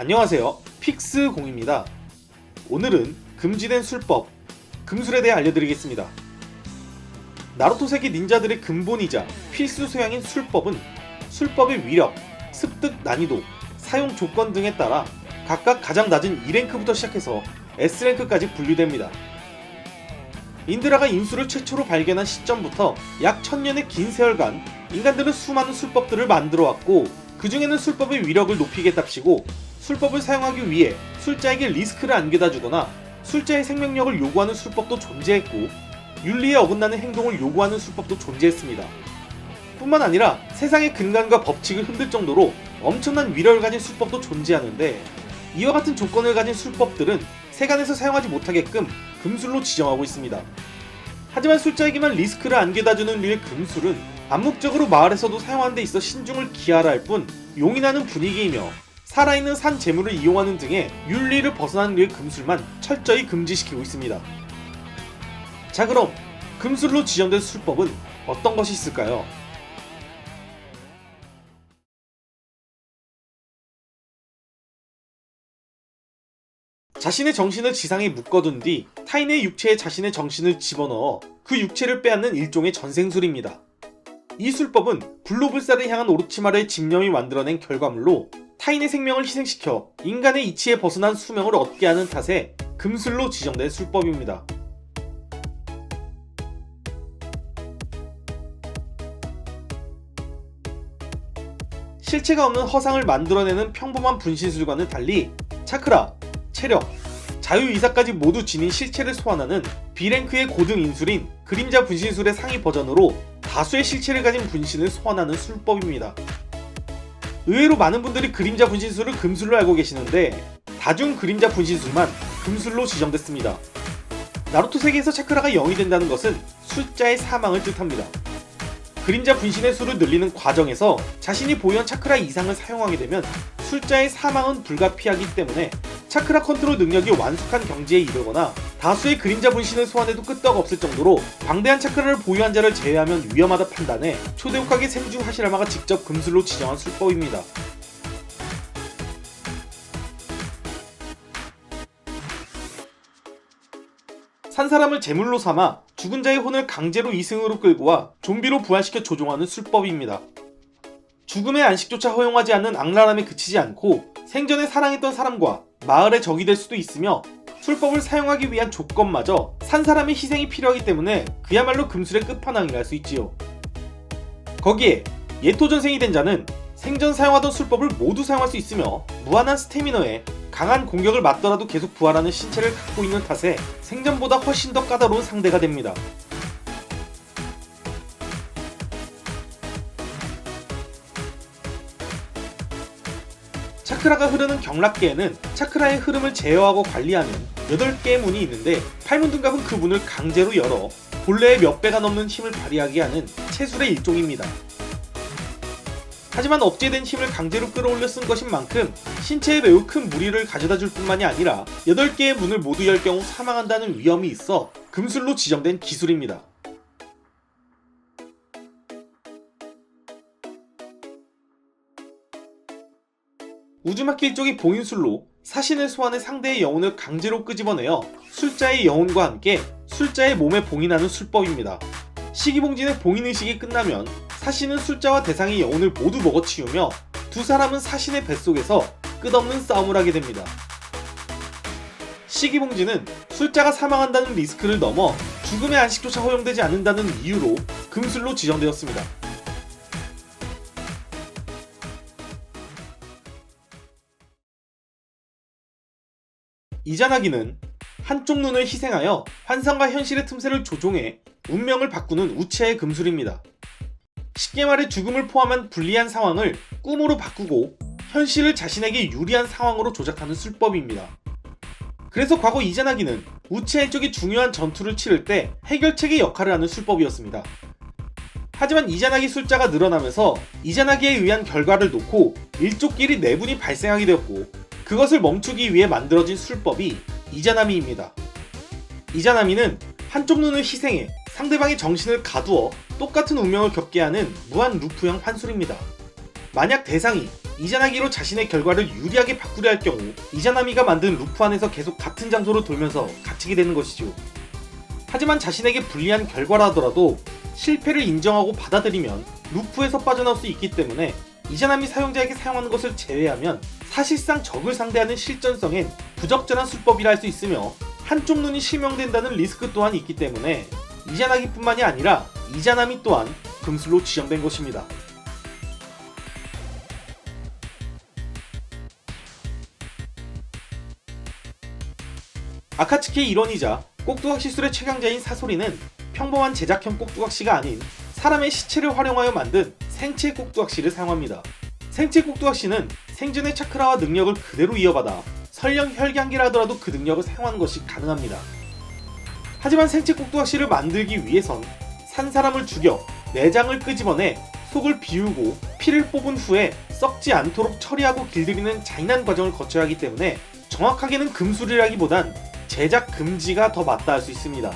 안녕하세요, 픽스공입니다. 오늘은 금지된 술법, 금술에 대해 알려드리겠습니다. 나루토 세계 닌자들의 근본이자 필수 소양인 술법은 술법의 위력, 습득 난이도, 사용 조건 등에 따라 각각 가장 낮은 2랭크부터 시작해서 S랭크까지 분류됩니다. 인드라가 인수를 최초로 발견한 시점부터 약 1000년의 긴 세월간 인간들은 수많은 술법들을 만들어왔고, 그 중에는 술법의 위력을 높이겠답시고 술법을 사용하기 위해 술자에게 리스크를 안겨다주거나 술자의 생명력을 요구하는 술법도 존재했고, 윤리에 어긋나는 행동을 요구하는 술법도 존재했습니다. 뿐만 아니라 세상의 근간과 법칙을 흔들 정도로 엄청난 위력을 가진 술법도 존재하는데, 이와 같은 조건을 가진 술법들은 세간에서 사용하지 못하게끔 금술로 지정하고 있습니다. 하지만 술자에게만 리스크를 안겨다주는 류의 금술은 암묵적으로 마을에서도 사용하는 데 있어 신중을 기하라 할 뿐 용인하는 분위기이며, 살아있는 산 재물을 이용하는 등의 윤리를 벗어난 류의 금술만 철저히 금지시키고 있습니다. 자, 그럼 금술로 지정된 술법은 어떤 것이 있을까요? 자신의 정신을 지상에 묶어둔 뒤 타인의 육체에 자신의 정신을 집어넣어 그 육체를 빼앗는 일종의 전생술입니다. 이 술법은 불로불사를 향한 오로치마루의 집념이 만들어낸 결과물로, 타인의 생명을 희생시켜 인간의 이치에 벗어난 수명을 얻게 하는 탓에 금술로 지정된 술법입니다. 실체가 없는 허상을 만들어내는 평범한 분신술과는 달리 차크라, 체력, 자유의사까지 모두 지닌 실체를 소환하는 B랭크의 고등 인술인 그림자 분신술의 상위 버전으로 다수의 실체를 가진 분신을 소환하는 술법입니다. 의외로 많은 분들이 그림자 분신술을 금술로 알고 계시는데, 다중 그림자 분신술만 금술로 지정됐습니다. 나루토 세계에서 차크라가 0이 된다는 것은 술자의 사망을 뜻합니다. 그림자 분신의 수를 늘리는 과정에서 자신이 보유한 차크라 이상을 사용하게 되면 술자의 사망은 불가피하기 때문에 차크라 컨트롤 능력이 완숙한 경지에 이르거나 다수의 그림자 분신을 소환해도 끄떡 없을 정도로 방대한 차크라를 보유한 자를 제외하면 위험하다 판단해 초대국학의 생중 하시라마가 직접 금술로 지정한 술법입니다. 산 사람을 제물로 삼아 죽은 자의 혼을 강제로 이승으로 끌고 와 좀비로 부활시켜 조종하는 술법입니다. 죽음의 안식조차 허용하지 않는 악랄함에 그치지 않고 생전에 사랑했던 사람과 마을의 적이 될 수도 있으며, 술법을 사용하기 위한 조건마저 산 사람의 희생이 필요하기 때문에 그야말로 금술의 끝판왕이라 할 수 있지요. 거기에 예토전생이 된 자는 생전 사용하던 술법을 모두 사용할 수 있으며, 무한한 스태미너에 강한 공격을 맞더라도 계속 부활하는 신체를 갖고 있는 탓에 생전보다 훨씬 더 까다로운 상대가 됩니다. 차크라가 흐르는 경락계에는 차크라의 흐름을 제어하고 관리하는 8개의 문이 있는데, 팔문둥갑은 그 문을 강제로 열어 본래의 몇 배가 넘는 힘을 발휘하게 하는 체술의 일종입니다. 하지만 억제된 힘을 강제로 끌어올려 쓴 것인 만큼 신체에 매우 큰 무리를 가져다 줄 뿐만이 아니라 8개의 문을 모두 열 경우 사망한다는 위험이 있어 금술로 지정된 기술입니다. 우즈마키 일족의 봉인술로 사신을 소환해 상대의 영혼을 강제로 끄집어내어 술자의 영혼과 함께 술자의 몸에 봉인하는 술법입니다. 시기봉진의 봉인의식이 끝나면 사신은 술자와 대상의 영혼을 모두 먹어치우며 두 사람은 사신의 뱃속에서 끝없는 싸움을 하게 됩니다. 시기봉진은 술자가 사망한다는 리스크를 넘어 죽음의 안식조차 허용되지 않는다는 이유로 금술로 지정되었습니다. 이자나기는 한쪽 눈을 희생하여 환상과 현실의 틈새를 조종해 운명을 바꾸는 우체의 금술입니다. 쉽게 말해 죽음을 포함한 불리한 상황을 꿈으로 바꾸고 현실을 자신에게 유리한 상황으로 조작하는 술법입니다. 그래서 과거 이자나기는 우체 일족이 중요한 전투를 치를 때 해결책의 역할을 하는 술법이었습니다. 하지만 이자나기 숫자가 늘어나면서 이자나기에 의한 결과를 놓고 일족끼리 내분이 발생하게 되었고, 그것을 멈추기 위해 만들어진 술법이 이자나미입니다. 이자나미는 한쪽 눈을 희생해 상대방의 정신을 가두어 똑같은 운명을 겪게 하는 무한 루프형 환술입니다. 만약 대상이 이자나기로 자신의 결과를 유리하게 바꾸려 할 경우 이자나미가 만든 루프 안에서 계속 같은 장소로 돌면서 갇히게 되는 것이죠. 하지만 자신에게 불리한 결과라 하더라도 실패를 인정하고 받아들이면 루프에서 빠져나올 수 있기 때문에 이자나미 사용자에게 사용하는 것을 제외하면 사실상 적을 상대하는 실전성엔 부적절한 술법이라 할 수 있으며 한쪽 눈이 실명된다는 리스크 또한 있기 때문에 이자나기뿐만이 아니라 이자나미 또한 금술로 지정된 것입니다. 아카츠키의 일원이자 꼭두각 시술의 최강자인 사소리는 평범한 제작형 꼭두각시가 아닌 사람의 시체를 활용하여 만든 생체 꼭두각시를 사용합니다. 생체 꼭두각시는 생존의 차크라와 능력을 그대로 이어받아 설령 혈기한계라 하더라도 그 능력을 사용하는 것이 가능합니다. 하지만 생체 꼭두각시를 만들기 위해선 산 사람을 죽여 내장을 끄집어내 속을 비우고 피를 뽑은 후에 썩지 않도록 처리하고 길들이는 잔인한 과정을 거쳐야 하기 때문에 정확하게는 금술이라기보단 제작 금지가 더 맞다 할 수 있습니다.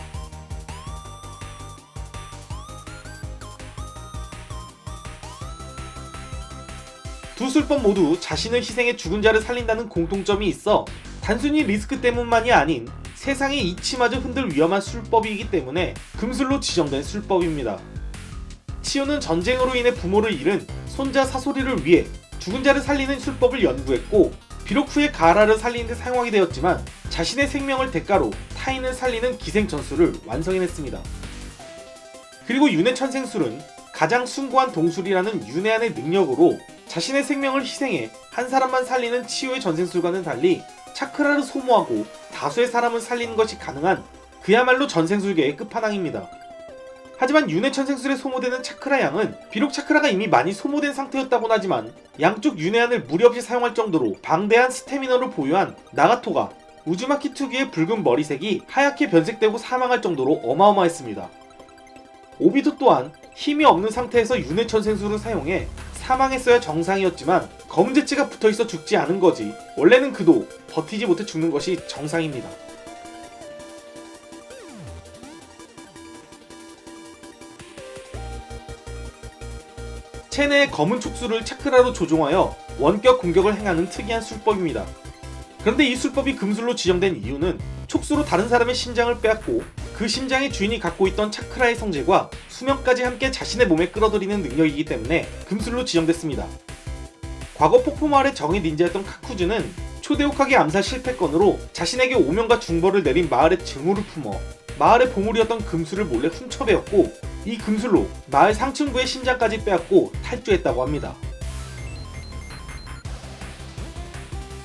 두 술법 모두 자신을 희생해 죽은 자를 살린다는 공통점이 있어 단순히 리스크 때문만이 아닌 세상의 이치마저 흔들 위험한 술법이기 때문에 금술로 지정된 술법입니다. 치요는 전쟁으로 인해 부모를 잃은 손자 사소리를 위해 죽은 자를 살리는 술법을 연구했고 비록 후에 가하라를 살리는 데 사용하게 되었지만 자신의 생명을 대가로 타인을 살리는 기생전술을 완성해냈습니다. 그리고 윤회천생술은 가장 숭고한 동술이라는 윤회안의 능력으로 자신의 생명을 희생해 한 사람만 살리는 치유의 전생술과는 달리 차크라를 소모하고 다수의 사람을 살리는 것이 가능한 그야말로 전생술계의 끝판왕입니다. 하지만 윤회천생술에 소모되는 차크라 양은 비록 차크라가 이미 많이 소모된 상태였다고는 하지만 양쪽 윤회안을 무리 없이 사용할 정도로 방대한 스태미너를 보유한 나가토가 우즈마키 특유의 붉은 머리색이 하얗게 변색되고 사망할 정도로 어마어마했습니다. 오비도 또한 힘이 없는 상태에서 윤회천생술을 사용해 사망했어야 정상이었지만 검은재치가 붙어있어 죽지 않은 거지 원래는 그도 버티지 못해 죽는 것이 정상입니다. 체내의 검은 촉수를 차크라로 조종하여 원격 공격을 행하는 특이한 술법입니다. 그런데 이 술법이 금술로 지정된 이유는 촉수로 다른 사람의 심장을 빼앗고 그 심장의 주인이 갖고 있던 차크라의 성질과 수명까지 함께 자신의 몸에 끌어들이는 능력이기 때문에 금술로 지정됐습니다. 과거 폭포마을의 정의 닌자였던 카쿠즈는 초대혹하게 암살 실패건으로 자신에게 오명과 중벌을 내린 마을의 증오를 품어 마을의 보물이었던 금술을 몰래 훔쳐배웠고 이 금술로 마을 상층부의 심장까지 빼앗고 탈주했다고 합니다.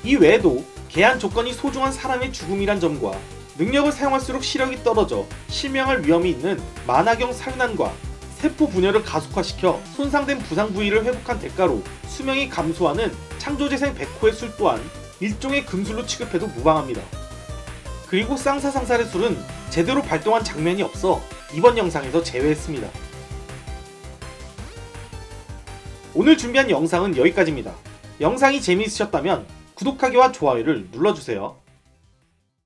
이 외에도 개한 조건이 소중한 사람의 죽음이란 점과 능력을 사용할수록 시력이 떨어져 실명할 위험이 있는 만화경 살난과 세포 분열을 가속화시켜 손상된 부상 부위를 회복한 대가로 수명이 감소하는 창조재생 백호의 술 또한 일종의 금술로 취급해도 무방합니다. 그리고 쌍사상살의 술은 제대로 발동한 장면이 없어 이번 영상에서 제외했습니다. 오늘 준비한 영상은 여기까지입니다. 영상이 재미있으셨다면 구독하기와 좋아요를 눌러주세요.